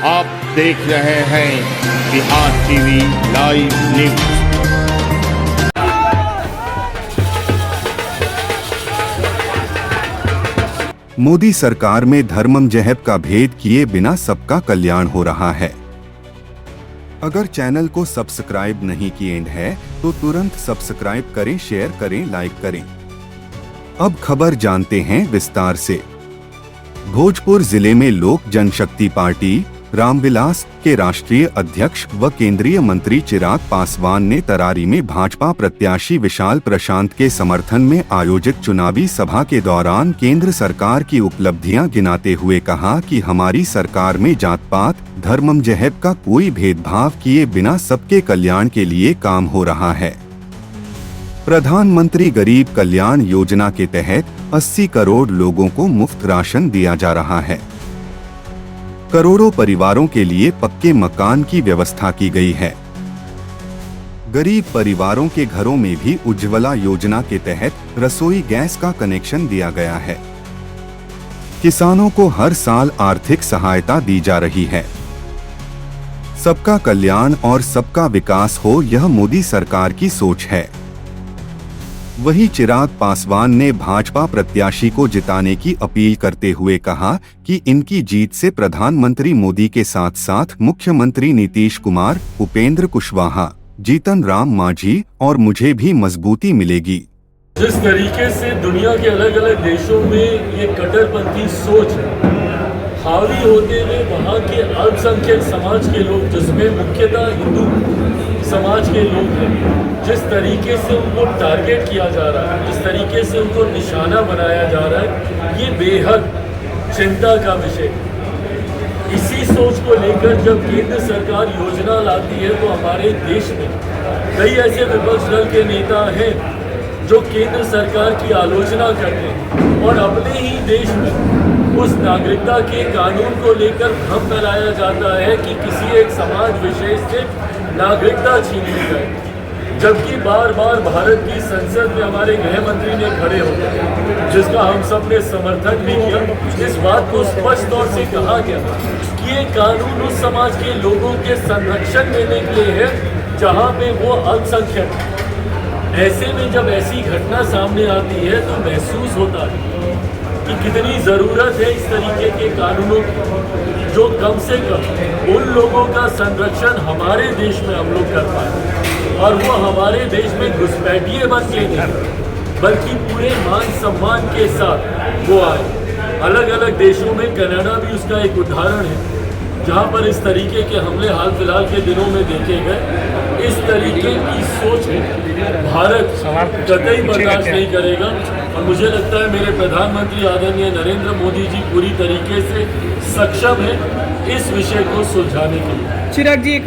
आप देख रहे हैं Bihar TV live news. Modi सरकार में धर्म मजहब का भेद किए बिना सबका कल्याण हो रहा है। अगर चैनल को सब्सक्राइब नहीं किए हैं तो तुरंत सब्सक्राइब करें, शेयर करें, लाइक करें। अब खबर जानते हैं विस्तार से। भोजपुर जिले में लोक जनशक्ति पार्टी रामविलास के राष्ट्रीय अध्यक्ष व केंद्रीय मंत्री चिराग पासवान ने तरारी में भाजपा प्रत्याशी विशाल प्रशांत के समर्थन में आयोजित चुनावी सभा के दौरान केंद्र सरकार की उपलब्धियां गिनाते हुए कहा कि हमारी सरकार में जात पात, धर्म मजहब का कोई भेदभाव किए बिना सबके कल्याण के लिए काम हो रहा है। प्रधानमंत्री गरीब कल्याण योजना के तहत 80 करोड़ लोगों को मुफ्त राशन दिया जा रहा है। करोड़ों परिवारों के लिए पक्के मकान की व्यवस्था की गई है। गरीब परिवारों के घरों में भी उज्ज्वला योजना के तहत रसोई गैस का कनेक्शन दिया गया है। किसानों को हर साल आर्थिक सहायता दी जा रही है। सबका कल्याण और सबका विकास हो, यह मोदी सरकार की सोच है। वहीं चिराग पासवान ने भाजपा प्रत्याशी को जिताने की अपील करते हुए कहा कि इनकी जीत से प्रधानमंत्री मोदी के साथ साथ मुख्यमंत्री नीतीश कुमार, उपेंद्र कुशवाहा, जीतन राम मांझी और मुझे भी मजबूती मिलेगी। जिस तरीके से दुनिया के अलग अलग देशों में ये कट्टरपंथी सोच हावी होते हुए वहाँ के अल्पसंख्यक समाज के लोग, जिसमें मुख्यतः हिंदू समाज के लोग हैं, जिस तरीके से उनको टारगेट किया जा रहा है, जिस तरीके से उनको निशाना बनाया जा रहा है, ये बेहद चिंता का विषय है। इसी सोच को लेकर जब केंद्र सरकार योजना लाती है तो हमारे देश में कई ऐसे विपक्ष दल के नेता हैं जो केंद्र सरकार की आलोचना करते हैं और अपने ही देश में उस नागरिकता के कानून को लेकर भ्रम फैलाया जाता है कि किसी एक समाज विशेष से नागरिकता छीन ली गई, जबकि बार बार भारत की संसद में हमारे गृह मंत्री ने खड़े होकर, जिसका हम सब ने समर्थन भी किया, इस बात को स्पष्ट तौर से कहा गया कि ये कानून उस समाज के लोगों के संरक्षण देने के लिए है जहाँ पे वो अल्पसंख्यक है। ऐसे में जब ऐसी घटना सामने आती है तो महसूस होता है कि कितनी ज़रूरत है इस तरीके के कानूनों की, जो कम से कम उन लोगों का संरक्षण हमारे देश में हम लोग कर पाए और वो हमारे देश में घुसपैठिए बन के नहीं, बल्कि पूरे मान सम्मान के साथ वो आए। अलग अलग देशों में कनाडा भी उसका एक उदाहरण है, जहाँ पर इस तरीके के हमले हाल फिलहाल के दिनों में देखे गए। इस तरीके की सोच भारत कतई बर्दाश्त नहीं करेगा और मुझे लगता है मेरे प्रधानमंत्री आदरणीय नरेंद्र मोदी जी पूरी तरीके से सक्षम है इस विषय को सुलझाने के लिए। चिराग जी